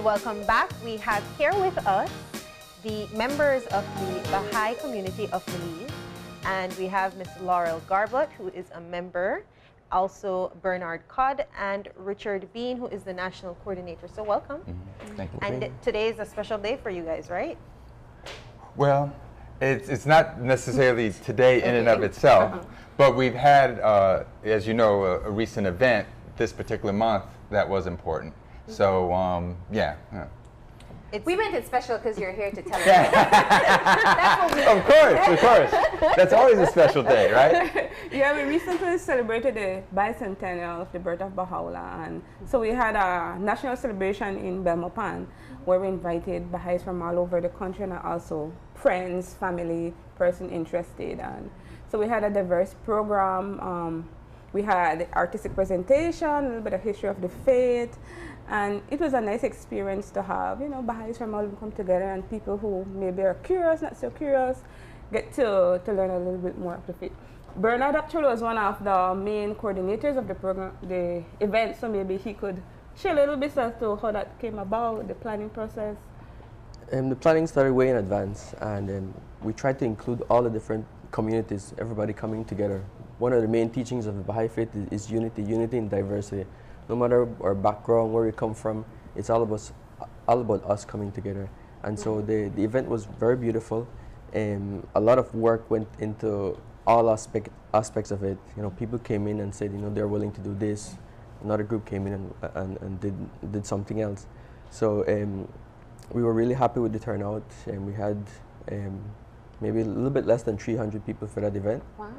welcome back. We have here with us the members of the Baha'i community of Belize, and we have Ms. Laurel Garbut, who is a member, also Bernard Codd, and Richard Bean, who is the national coordinator. So welcome. Thank you. And today is a special day for you guys, right? Well, it's not necessarily today in and of itself, but we've had, as you know, a recent event this particular month that was important. So, yeah. We meant it special because you're here to tell us. That's what we Of course. That's always a special day, right? Yeah, we recently celebrated the bicentennial of the birth of Baha'u'llah, and so we had a national celebration in Belmopan where we invited Baha'is from all over the country and also friends, family, person interested. And so we had a diverse program. We had artistic presentation, a little bit of history of the faith, and it was a nice experience to have, you know, Baha'is from all over come together, and people who maybe are curious, not so curious, get to learn a little bit more of the faith. Bernard actually was one of the main coordinators of the program, the event, so maybe he could share a little bit as to how that came about, the planning process. The planning started way in advance, and we tried to include all the different communities, everybody coming together. One of the main teachings of the Baha'i faith is unity, unity in diversity. No matter our background, where we come from, it's all about us coming together. And so the event was very beautiful. A lot of work went into all aspects of it. You know, people came in and said, you know, they're willing to do this. Another group came in and did something else. So we were really happy with the turnout, and we had maybe a little bit less than 300 people for that event. Wow.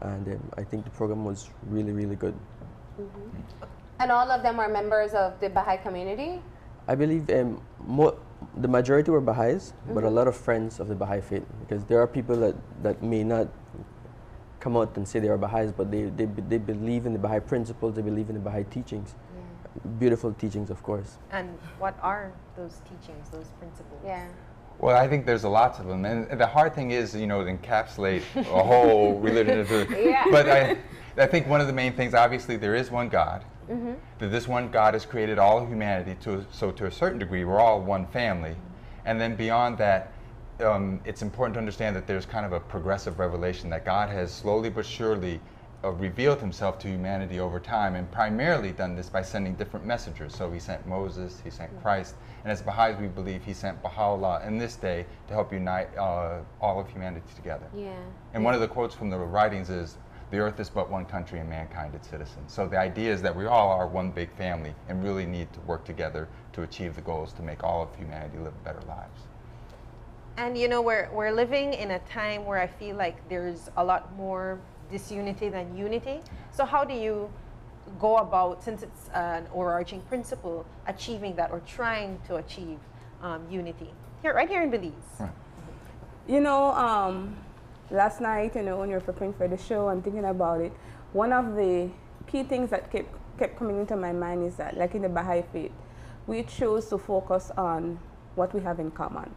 And I think the program was really, really good. And all of them are members of the Baha'i community? I believe the majority were Baha'is, but a lot of friends of the Baha'i faith, because there are people that may not come out and say they are Baha'is, but they believe in the Baha'i principles, they believe in the Baha'i teachings. Yeah. Beautiful teachings, of course. And what are those teachings, those principles? Yeah. Well, I think there's lots of them, and the hard thing is, you know, to encapsulate a whole religion into. Yeah. But I think one of the main things, obviously, there is one God. That this one God has created all of humanity, so to a certain degree, we're all one family. And then beyond that, it's important to understand that there's kind of a progressive revelation that God has slowly but surely revealed himself to humanity over time, and primarily done this by sending different messengers. So he sent Moses, he sent Christ, and as Baha'is we believe he sent Baha'u'llah in this day to help unite all of humanity together. Yeah. And one of the quotes from the writings is, "The earth is but one country and mankind its citizens." So the idea is that we all are one big family and really need to work together to achieve the goals to make all of humanity live better lives. And you know, we're living in a time where I feel like there's a lot more disunity than unity. So how do you go about, since it's an overarching principle, achieving that or trying to achieve unity? Right here in Belize. Right. You know, last night, you know, when you were preparing for the show and thinking about it, one of the key things that kept coming into my mind is that, like in the Baha'i faith, we chose to focus on what we have in common.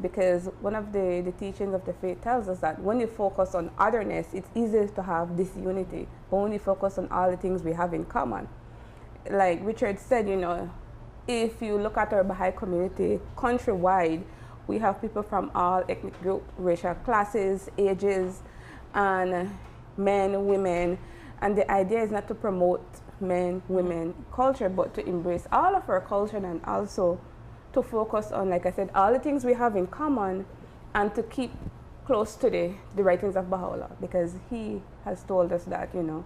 Because one of the teachings of the faith tells us that when you focus on otherness, it's easier to have disunity. But when you focus on all the things we have in common, like Richard said, you know, if you look at our Baha'i community countrywide, we have people from all ethnic groups, racial classes, ages, and men, women. And the idea is not to promote men, women culture, but to embrace all of our culture, and also to focus on, like I said, all the things we have in common, and to keep close to the writings of Baha'u'llah, because he has told us that, you know,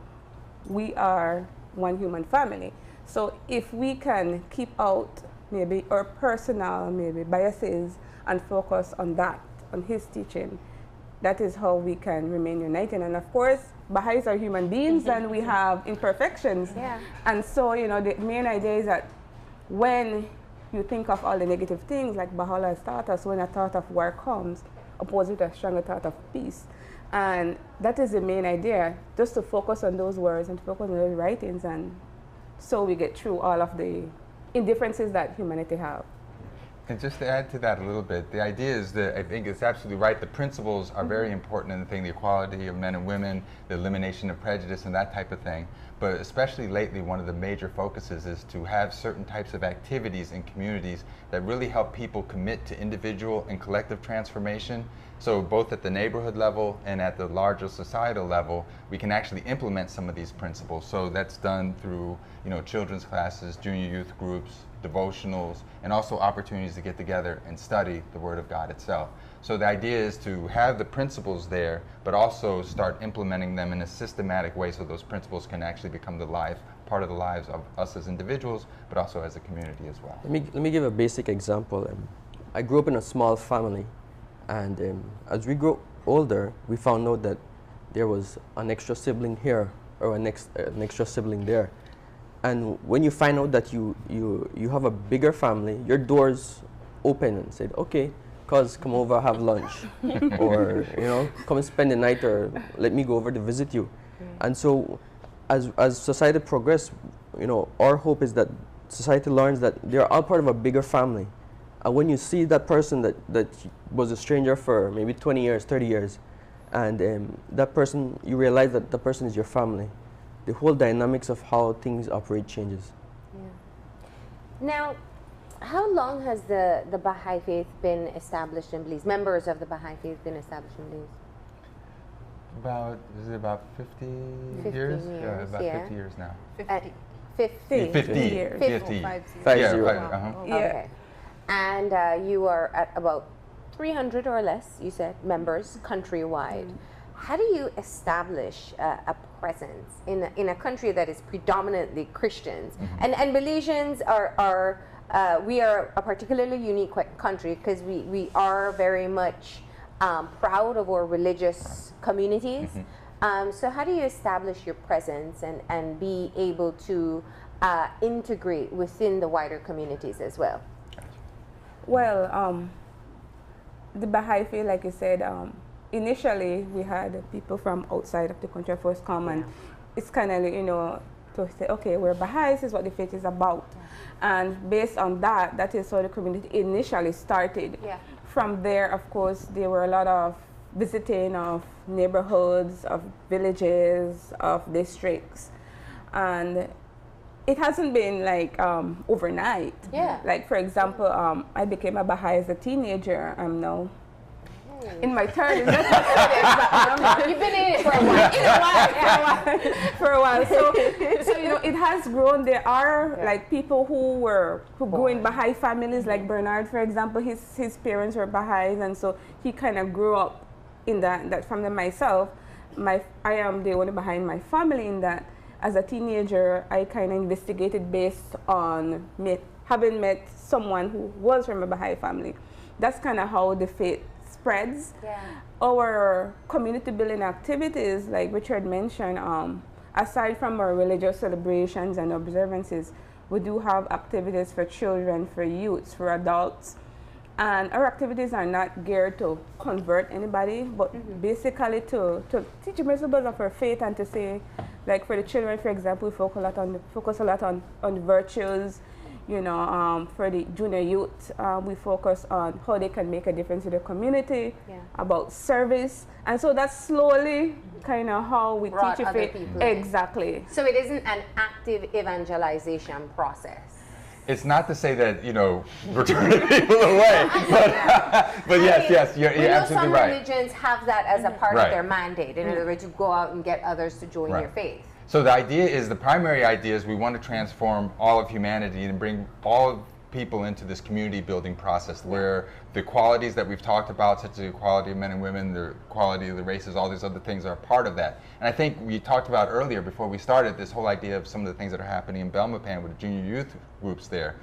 we are one human family. So if we can keep out maybe our personal biases and focus on that, on his teaching, that is how we can remain united. And of course, Baha'is are human beings and we have imperfections. Yeah. And so, you know, the main idea is that when you think of all the negative things, like Baha'u'llah has taught us, when a thought of war comes, oppose with a stronger thought of peace. And that is the main idea, just to focus on those words and focus on those writings, and so we get through all of the indifferences that humanity have. And just to add to that a little bit, the idea is that I think it's absolutely right. The principles are very important in the thing, the equality of men and women, the elimination of prejudice and that type of thing. But especially lately, one of the major focuses is to have certain types of activities in communities that really help people commit to individual and collective transformation. So both at the neighborhood level and at the larger societal level, we can actually implement some of these principles. So that's done through, children's classes, junior youth groups, devotionals, and also opportunities to get together and study the Word of God itself. So the idea is to have the principles there, but also start implementing them in a systematic way so those principles can actually become part of the lives of us as individuals, but also as a community as well. Let me give a basic example. I grew up in a small family, and as we grew older, we found out that there was an extra sibling here or an extra sibling there. And when you find out that you have a bigger family, your doors open and said, okay, cuz come over, have lunch, or come and spend the night, or let me go over to visit you. And so as society progresses, our hope is that society learns that they're all part of a bigger family. And when you see that person that was a stranger for maybe 20 years, 30 years, and that person, you realize that the person is your family. The whole dynamics of how things operate changes. Yeah. Now, how long has the Baha'i faith been established in Belize? Members of the Baha'i faith been established in Belize? About 50 years? Yeah, about 50 years now. 50. 50 years. 50. 50. Okay. And you are at about 300 or less, you said, members countrywide. How do you establish a presence in a country that is predominantly Christians? And Belizeans we are a particularly unique country because we are very much proud of our religious communities. So how do you establish your presence and be able to integrate within the wider communities as well? Well, the Baha'i faith, like you said, initially we had people from outside of the country first come, and it's kind of, to say, okay, we're Baha'i, this is what the faith is about. And based on that, that is how the community initially started. From there, of course, there were a lot of visiting of neighborhoods, of villages, of districts. And it hasn't been like overnight. Like, for example, I became a Baha'i as a teenager. I'm now in my 30s. You've been in it for a while. For a while. So it has grown. There are like people who grew in Baha'i families, like Bernard, for example. His parents were Baha'is, and so he kind of grew up in that family. Myself, I am the only Baha'i in my family. In that, as a teenager, I kind of investigated based on having met someone who was from a Baha'i family. That's kind of how the faith spreads. Our community building activities, like Richard mentioned, aside from our religious celebrations and observances, we do have activities for children, for youths, for adults. And our activities are not geared to convert anybody, but basically to teach the principles of our faith, and to say, like for the children, for example, we focus a lot on virtues. For the junior youth, we focus on how they can make a difference in the community, about service. And so that's slowly kind of how we brought teach other faith. people. Exactly. So it isn't an active evangelization process. It's not to say that, we're turning people away, but yes, you're absolutely right. Some religions have that as a part of their mandate, in other words, to go out and get others to join your faith. So the primary idea is we want to transform all of humanity and bring all of people into this community building process where the qualities that we've talked about, such as the equality of men and women, the equality of the races, all these other things are part of that. And I think we talked about earlier before we started this whole idea of some of the things that are happening in Belmopan with the junior youth groups there.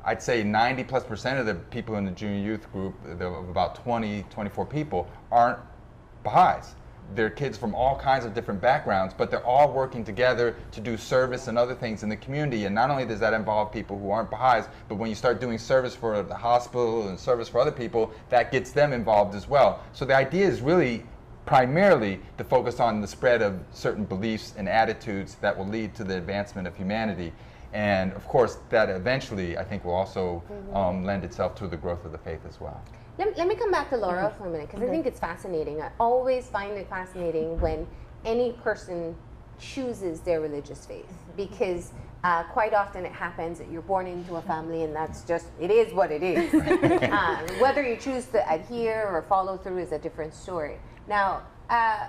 I'd say 90+% of the people in the junior youth group, of about 24 people, aren't Baha'is. They're kids from all kinds of different backgrounds, but they're all working together to do service and other things in the community. And not only does that involve people who aren't Baha'is, but when you start doing service for the hospital and service for other people, that gets them involved as well. So the idea is really primarily to focus on the spread of certain beliefs and attitudes that will lead to the advancement of humanity. And of course, that eventually, I think, will also lend itself to the growth of the faith as well. Let me come back to Laura for a minute, because I think it's fascinating. I always find it fascinating when any person chooses their religious faith, because quite often it happens that you're born into a family and that's just, it is what it is. Whether you choose to adhere or follow through is a different story. Now,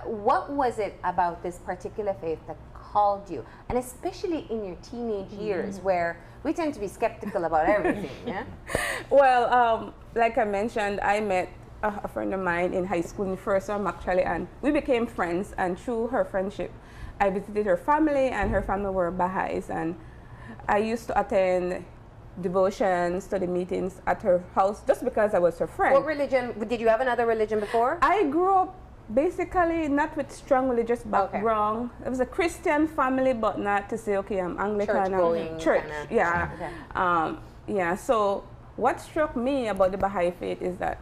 what was it about this particular faith that called you? And especially in your teenage years, where we tend to be skeptical about everything, yeah? Well, like I mentioned, I met a friend of mine in high school in first term actually, and we became friends, and through her friendship, I visited her family, and her family were Baha'is, and I used to attend devotions, study meetings at her house just because I was her friend. What religion, did you have another religion before? I grew up basically not with strong religious background. It was a Christian family, but not to say, okay, I'm Anglican. Church, yeah. Okay. Yeah, so what struck me about the Baha'i faith is that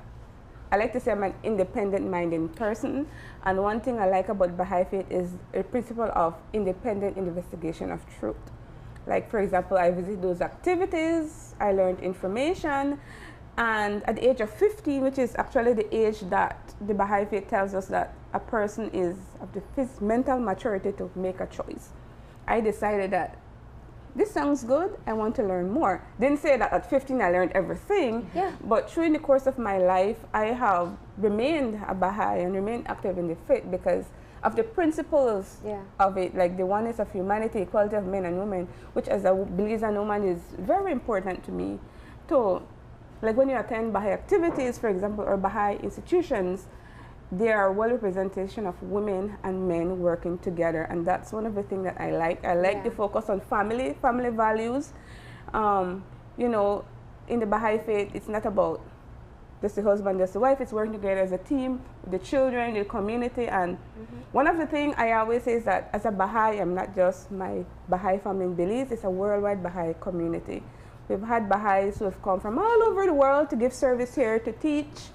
I like to say I'm an independent-minded person, and one thing I like about Baha'i faith is a principle of independent investigation of truth. Like, for example, I visited those activities, I learned information, and at the age of 15, which is actually the age that the Baha'i faith tells us that a person is of the mental maturity to make a choice, I decided that this sounds good, I want to learn more. Didn't say that at 15 I learned everything, but through the course of my life, I have remained a Baha'i and remained active in the faith because of the principles of it, like the oneness of humanity, equality of men and women, which as a Belize woman is very important to me. So, like when you attend Baha'i activities, for example, or Baha'i institutions, there are well representation of women and men working together, and that's one of the things that I like. I like the focus on family values. You know, in the Baha'i faith, it's not about just the husband, just the wife. It's working together as a team, the children, the community. And one of the things I always say is that as a Baha'i, I'm not just my Baha'i family in Belize, it's a worldwide Baha'i community. We've had Baha'is who have come from all over the world to give service here, to teach.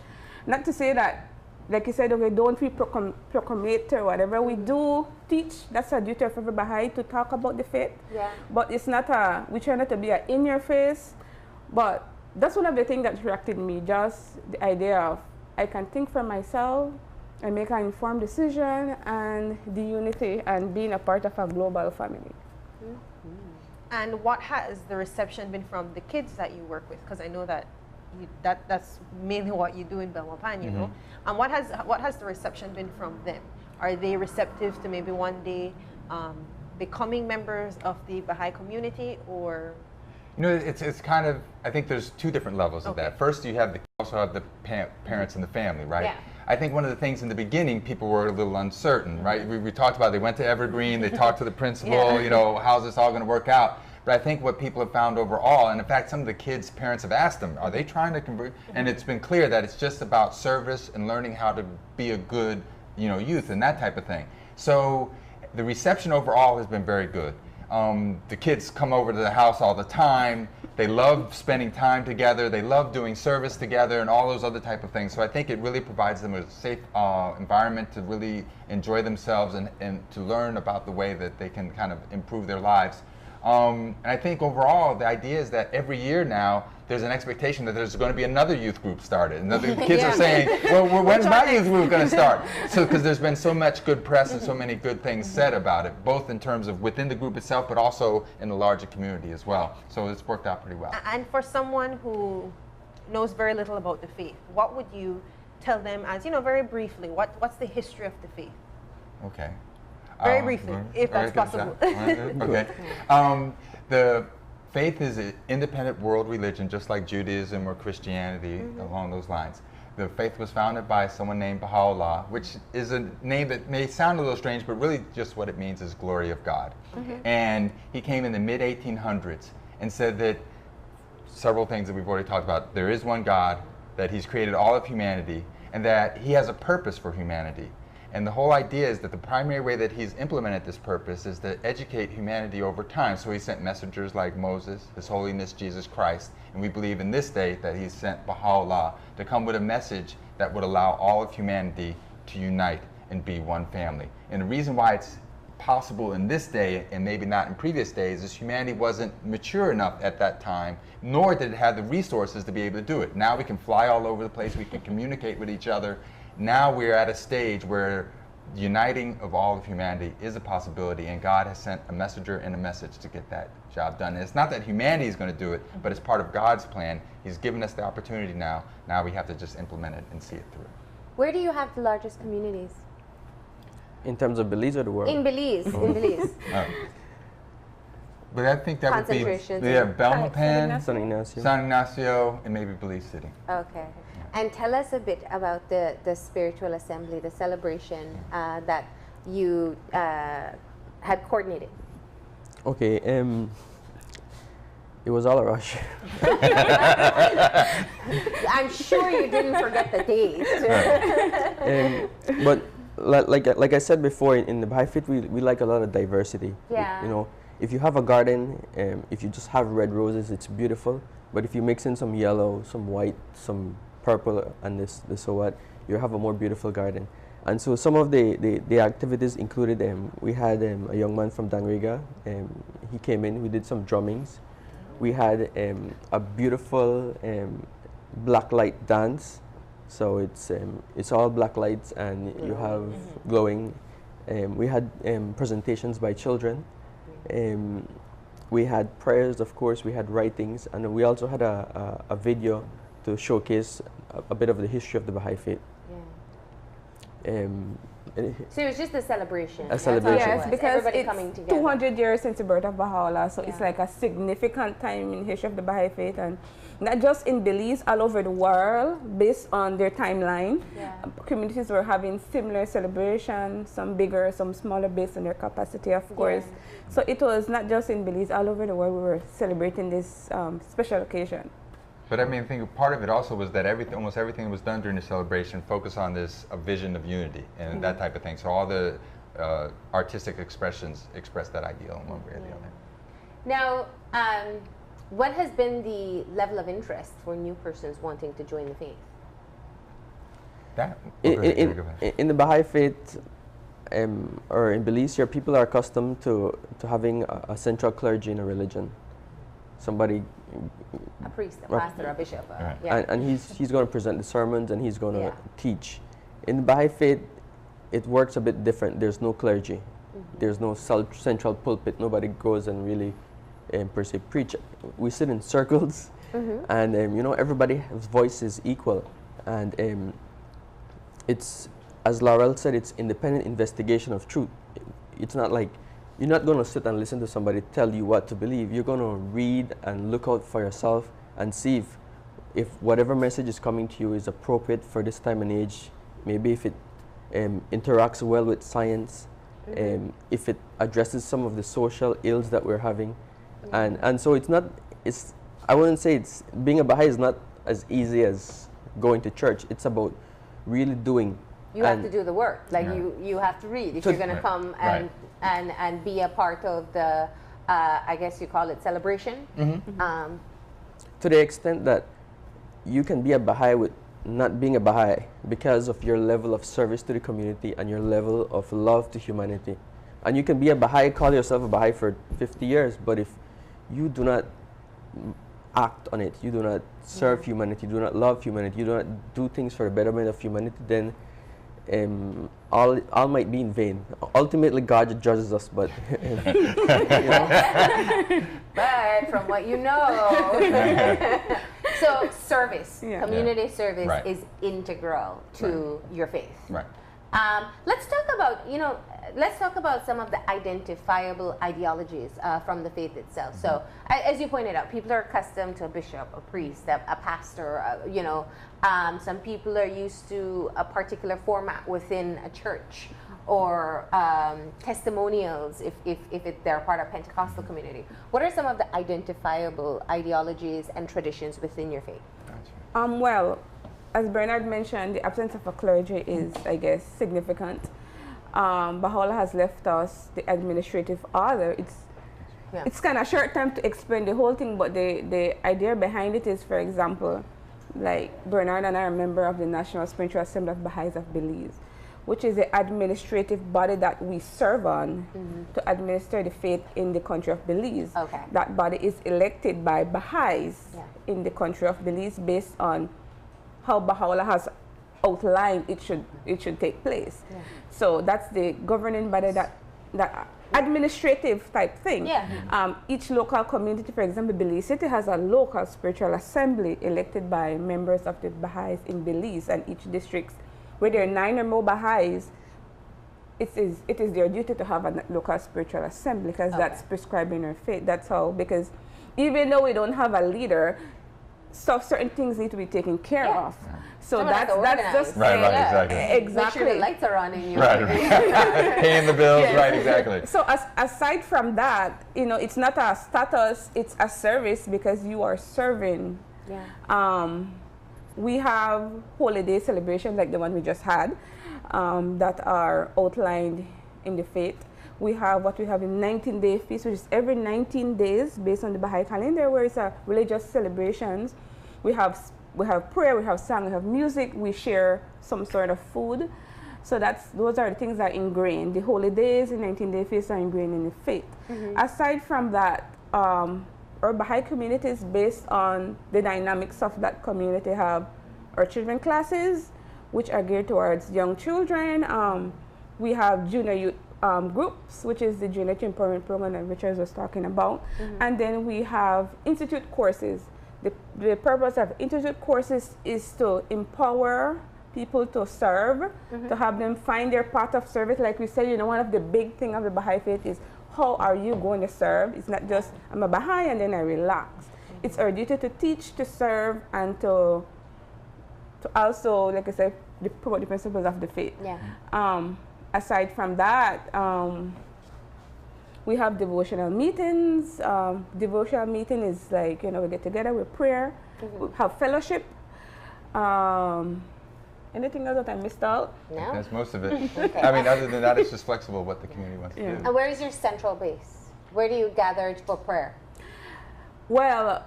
Not to say that, like you said, okay, don't we proclamate or whatever. We do teach. That's a duty of every Baha'i to talk about the faith. Yeah. But it's not we try not to be in your face. But that's one of the things that attracted me, just the idea of I can think for myself and make an informed decision, and the unity and being a part of a global family. And what has the reception been from the kids that you work with? Because I know that that's mainly what you do in Belmopan, you know. And what has the reception been from them? Are they receptive to maybe one day becoming members of the Baha'i community, or? You know, it's kind of, I think there's two different levels of that. First, you also have the parents and the family, right? Yeah. I think one of the things in the beginning, people were a little uncertain, right? We talked about, they went to Evergreen, they talked to the principal, you know, how's this all going to work out? But I think what people have found overall, and in fact, some of the kids' parents have asked them, are they trying to convert? And it's been clear that it's just about service and learning how to be a good, you know, youth and that type of thing. So the reception overall has been very good. The kids come over to the house all the time. They love spending time together. They love doing service together and all those other type of things. So I think it really provides them with a safe environment to really enjoy themselves and to learn about the way that they can kind of improve their lives. And I think overall, the idea is that every year now, there's an expectation that there's going to be another youth group started. And the kids are saying, well, when's my youth group going to start? So, because there's been so much good press and so many good things said about it, both in terms of within the group itself, but also in the larger community as well. So it's worked out pretty well. And for someone who knows very little about the faith, what would you tell them as, you know, very briefly, what's the history of the faith? Okay. Very briefly, if that's possible. Okay. The faith is an independent world religion, just like Judaism or Christianity, along those lines. The faith was founded by someone named Baha'u'llah, which is a name that may sound a little strange, but really just what it means is glory of God. And he came in the mid-1800s and said that several things that we've already talked about. There is one God, that he's created all of humanity, and that he has a purpose for humanity. And the whole idea is that the primary way that he's implemented this purpose is to educate humanity over time. So he sent messengers like Moses, His Holiness Jesus Christ, and we believe in this day that he sent Baha'u'llah to come with a message that would allow all of humanity to unite and be one family. And the reason why it's possible in this day and maybe not in previous days is humanity wasn't mature enough at that time, nor did it have the resources to be able to do it. Now we can fly all over the place, we can communicate with each other. Now we're at a stage where uniting of all of humanity is a possibility, and God has sent a messenger and a message to get that job done. And it's not that humanity is going to do it, but it's part of God's plan. He's given us the opportunity now. Now we have to just implement it and see it through. Where do you have the largest communities? In terms of Belize or the world? In Belize. In Belize. But I think that would be Belmopan, San Ignacio. San Ignacio, and maybe Belize City. Okay. And tell us a bit about the spiritual assembly, the celebration that you had coordinated. Okay, it was all a rush. I'm sure you didn't forget the date. But like I said before, in the Baha'i faith, we like a lot of diversity. Yeah. You know, if you have a garden, if you just have red roses, it's beautiful. But if you mix in some yellow, some white, some purple, and this so what, you have a more beautiful garden. And so some of the activities included, we had a young man from Dangriga. He came in, we did some drummings. We had a beautiful black light dance. So it's all black lights, and you have glowing. We had presentations by children. We had prayers, of course. We had writings, and we also had a video to showcase a bit of the history of the Baha'i faith. So it was just a celebration. A celebration. Yes, because everybody it's coming together. 200 years since the birth of Baha'u'llah, so it's like a significant time in the history of the Baha'i faith, and not just in Belize, all over the world, based on their timeline. Communities were having similar celebrations, some bigger, some smaller, based on their capacity, of course. So it was not just in Belize, all over the world we were celebrating this special occasion. But I mean, I think part of it also was that almost everything that was done during the celebration focused on a vision of unity and that type of thing. So all the artistic expressions express that ideal in one way or the other. Now, what has been the level of interest for new persons wanting to join the faith? In the Baha'i faith, or in Belize, your people are accustomed to having a central clergy in a religion. Somebody, a priest, a pastor, a bishop. And he's going to present the sermons, and he's going to teach. In the Baha'i faith, it works a bit different. There's no clergy. There's no central pulpit. Nobody goes and really per se preach. We sit in circles, and you know, everybody's voice is equal. And it's, as Laurel said, it's independent investigation of truth. It's not like you're not going to sit and listen to somebody tell you what to believe. You're going to read and look out for yourself and see if whatever message is coming to you is appropriate for this time and age. Maybe if it interacts well with science, if it addresses some of the social ills that we're having. And so I wouldn't say being a Baha'i is not as easy as going to church. It's about really doing. You have to do the work. Like you have to read if you're going to come and be a part of the, I guess you call it celebration. To the extent that you can be a Baha'i with not being a Baha'i because of your level of service to the community and your level of love to humanity. And you can be a Baha'i, call yourself a Baha'i for 50 years, but if you do not act on it, you do not serve humanity, you do not love humanity, you do not do things for the betterment of humanity, then all might be in vain. Ultimately, God judges us, but you know. But from what you know, so service, community service is integral to your faith. Right. Let's talk about some of the identifiable ideologies from the faith itself. So, as you pointed out, people are accustomed to a bishop, a priest, a pastor. Some people are used to a particular format within a church, or testimonials if they're part of Pentecostal community. What are some of the identifiable ideologies and traditions within your faith? Well, as Bernard mentioned, the absence of a clergy is, I guess, significant. Baha'u'llah has left us the administrative order. It's kind of short time to explain the whole thing, but the idea behind it is, for example, like Bernard and I are a member of the National Spiritual Assembly of Baha'is of Belize. which is the administrative body that we serve on to administer the faith in the country of Belize. Okay. That body is elected by Baha'is in the country of Belize based on how Baha'u'llah has outlined it should take place. Yeah. So that's the governing body, that administrative type thing. Yeah. Each local community, for example, Belize City has a local spiritual assembly elected by members of the Baha'is in Belize, and each district, where there are 9 or more Baha'is, it is their duty to have a local spiritual assembly, because that's prescribing our faith. That's how, because even though we don't have a leader, certain things need to be taken care of. Yeah. So that's just exactly. Make sure the lights are on in your paying the bills, exactly. So aside from that, it's not a status, it's a service, because you are serving. Yeah. We have holiday celebrations like the one we just had that are outlined in the faith. We have what we have in 19-day feast, which is every 19 days based on the Baha'i calendar, where it's a religious celebrations. We have prayer, we have song, we have music, we share some sort of food. So those are the things that are ingrained. The holidays, the 19-day feast are ingrained in the faith. Aside from that, our Baha'i communities, based on the dynamics of that community, have our children classes, which are geared towards young children. We have junior youth groups, which is the Junior Empowerment Program that Richard was talking about. And then we have institute courses. The purpose of institute courses is to empower people to serve, to have them find their path of service. Like we said, one of the big things of the Baha'i faith is, how are you going to serve? It's not just, I'm a Baha'i and then I relax. It's our duty to teach, to serve, and to also, like I said, promote the principles of the faith. Yeah. Aside from that, we have devotional meetings. Devotional meeting is like, we get together with prayer, we have fellowship. Anything else that I missed out? No. That's most of it. Okay. I mean, other than that, it's just flexible what the community wants to do. And where is your central base? Where do you gather for prayer? Well,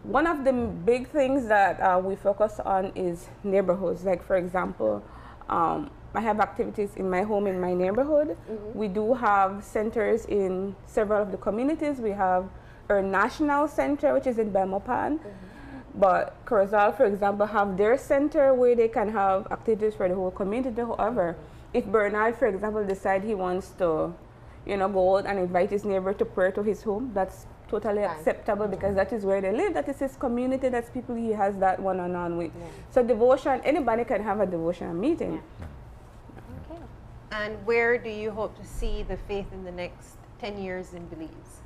one of the big things that we focus on is neighborhoods. Like, for example, I have activities in my home, in my neighborhood. We do have centers in several of the communities. We have our national center, which is in Belmopan. But Corozal, for example, have their center where they can have activities for the whole community. However, if Bernard, for example, decides he wants to, go out and invite his neighbor to pray to his home, that's totally acceptable, because that is where they live. That is his community. That's people he has that one-on-one with. So devotion, anybody can have a devotional meeting. Okay. And where do you hope to see the faith in the next 10 years in Belize?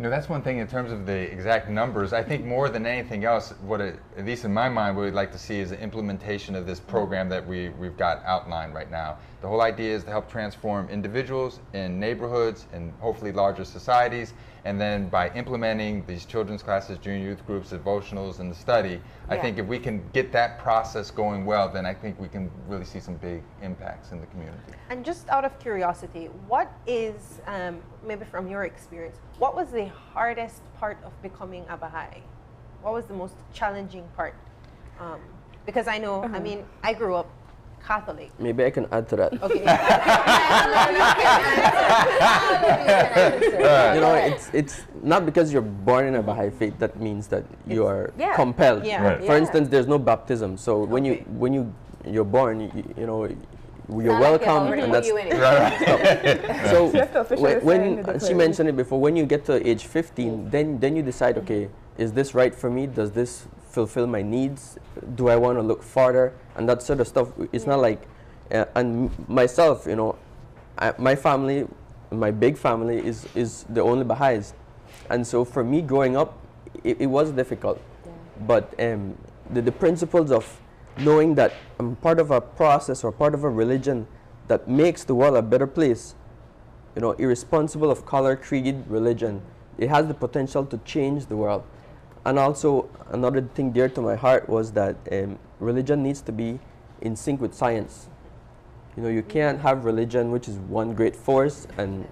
That's one thing in terms of the exact numbers. I think more than anything else, at least in my mind, what we'd like to see is the implementation of this program that we've got outlined right now. The whole idea is to help transform individuals in neighborhoods and hopefully larger societies, and then by implementing these children's classes, junior youth groups, devotionals, and the study, I think if we can get that process going well, then I think we can really see some big impacts in the community. And just out of curiosity, what is, maybe from your experience, what was the hardest part of becoming a Baha'i? What was the most challenging part? Because I know, I mean, I grew up Catholic. Maybe I can add to that. Okay. It's not because you're born in a Baha'i faith that means that you are compelled. Yeah. Right. For instance, there's no baptism. So when you're born, you're welcome, and that's so. When she mentioned it before, when you get to age 15, then you decide, okay, is this right for me? Does this fulfill my needs? Do I want to look farther? And that sort of stuff. It's not like, and myself, my family, my big family is the only Baha'is, and so for me growing up, it was difficult. But the principles of knowing that I'm part of a process or part of a religion that makes the world a better place, irresponsible of color, creed, religion, it has the potential to change the world. And also another thing dear to my heart was that religion needs to be in sync with science. You can't have religion, which is one great force, and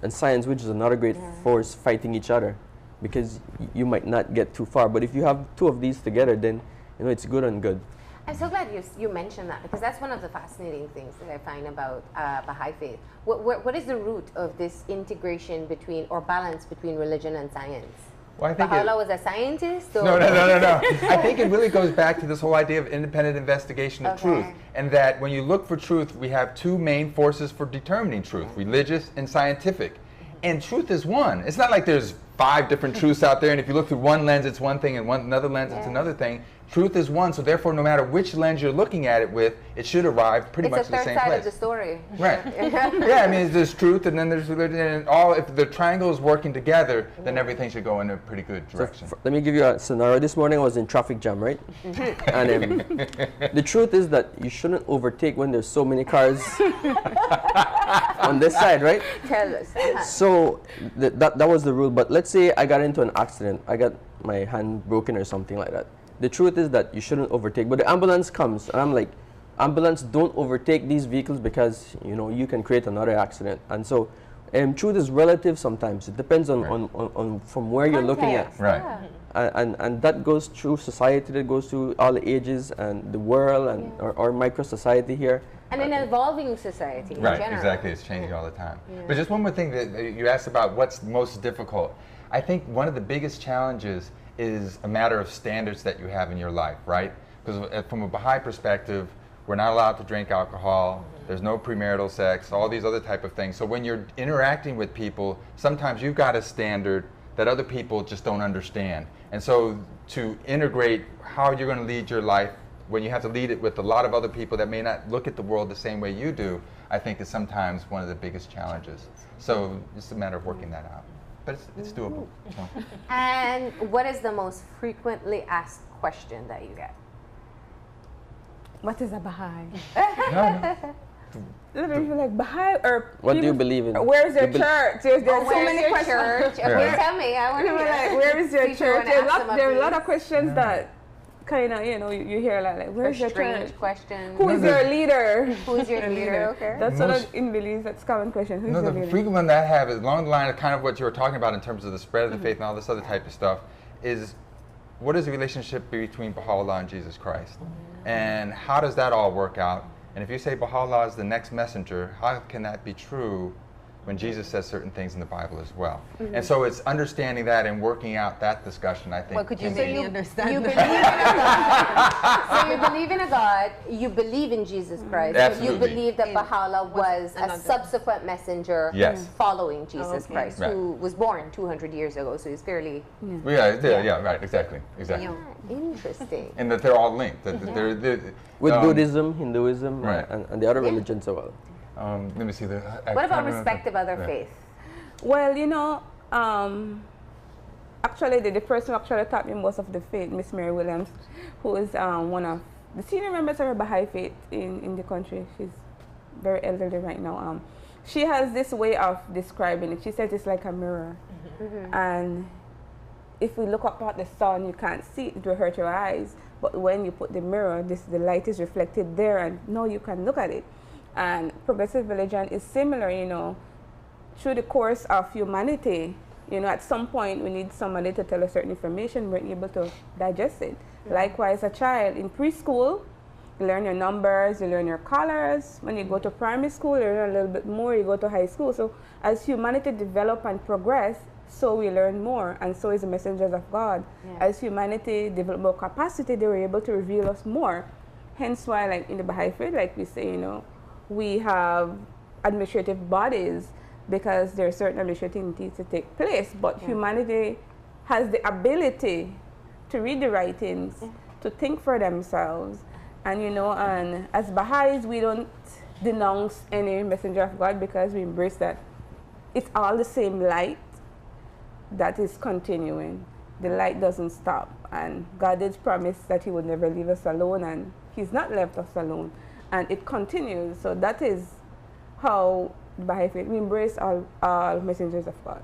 science, which is another great force, fighting each other, because you might not get too far. But if you have two of these together, then it's good and good. I'm so glad you mentioned that, because that's one of the fascinating things that I find about Baha'i faith. What is the root of this integration between, or balance between, religion and science? Well, I think Baha'u'llah was a scientist? Or? No. I think it really goes back to this whole idea of independent investigation of truth. And that when you look for truth, we have two main forces for determining truth, religious and scientific. And truth is one. It's not like there's 5 different truths out there, and if you look through one lens, it's one thing, and another lens, it's another thing. Truth is one, so therefore, no matter which lens you're looking at it with, it should arrive pretty much to the same place. It's a third side of the story. Right. Yeah, I mean, there's truth, and then there's religion, and all. If the triangle is working together, then everything should go in a pretty good direction. So let me give you a scenario. This morning I was in traffic jam, right? And the truth is that you shouldn't overtake when there's so many cars on this side, right? Tell us. So that was the rule. But let's say I got into an accident. I got my hand broken or something like that. The truth is that you shouldn't overtake. But the ambulance comes, and I'm like, ambulance, don't overtake these vehicles, because you can create another accident. And so truth is relative sometimes. It depends on from where you're looking at. Right. And that goes through society, that goes through all the ages and the world and our micro society here. And an evolving society in general. Exactly. It's changing all the time. But just one more thing that you asked about, what's most difficult. I think one of the biggest challenges is a matter of standards that you have in your life, right? Because from a Baha'i perspective, we're not allowed to drink alcohol, there's no premarital sex, all these other type of things. So when you're interacting with people, sometimes you've got a standard that other people just don't understand. And so to integrate how you're going to lead your life, when you have to lead it with a lot of other people that may not look at the world the same way you do, I think is sometimes one of the biggest challenges. So it's a matter of working that out. But it's doable. So. And what is the most frequently asked question that you get? What is a Baha'i? No. Like Baha'i, or what do you believe in? Where's your church? There's so many questions. Church? Okay, tell me. I want to hear. Like, where is your church? There are a lot of questions that kind of, you hear like, where's your church? Questions. Who is your leader? Who's your leader? Okay. That's sort of in Belize, that's a common question. Who's your leader? The frequent one that I have is along the line of kind of what you were talking about in terms of the spread of the faith and all this other type of stuff, is what is the relationship between Baha'u'llah and Jesus Christ? And how does that all work out? And if you say Baha'u'llah is the next messenger, how can that be true when Jesus says certain things in the Bible as well? And so it's understanding that and working out that discussion, I think. What could you really understand? You believe in a God. So you believe in a God, you believe in Jesus Christ, but you believe that Baha'u'llah was a subsequent messenger following Jesus Christ, who was born 200 years ago, so he's fairly... Right, exactly. Yeah, interesting. And that they're all linked. That with Buddhism, Hinduism, and the other religions as well. Let me see. What about respect of other faiths? Well, actually, the person who actually taught me most of the faith, Miss Mary Williams, who is one of the senior members of her Baha'i faith in the country. She's very elderly right now. She has this way of describing it. She says it's like a mirror. And if we look up at the sun, you can't see it, it will hurt your eyes. But when you put the mirror, the light is reflected there, and now you can look at it. And progressive religion is similar, through the course of humanity. At some point we need somebody to tell us certain information, we're able to digest it. Likewise, a child in preschool, you learn your numbers, you learn your colors. When you go to primary school, you learn a little bit more, you go to high school. So as humanity develop and progress, so we learn more, and so is the messengers of God. As humanity develop more capacity, they were able to reveal us more. Hence why, like in the Baha'i faith, like we say, we have administrative bodies because there are certain administrative needs to take place, but humanity has the ability to read the writings, to think for themselves, and and as Baha'is, we don't denounce any messenger of God because we embrace that it's all the same light that is continuing. The light doesn't stop, and God did promise that he would never leave us alone, and he's not left us alone. And it continues. So that is how the Baha'i faith, we embrace all messengers of God.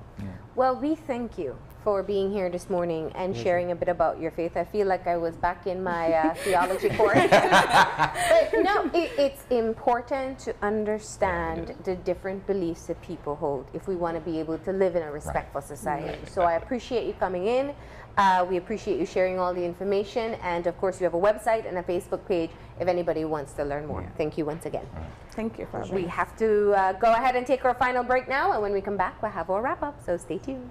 Well, we thank you for being here this morning and sharing a bit about your faith. I feel like I was back in my theology course. But no, it's important to understand the different beliefs that people hold if we want to be able to live in a respectful society. So I appreciate you coming in. We appreciate you sharing all the information. And of course, you have a website and a Facebook page if anybody wants to learn more. Thank you once again. Thank you for We have to go ahead and take our final break now. And when we come back, we'll have our wrap up. So stay tuned.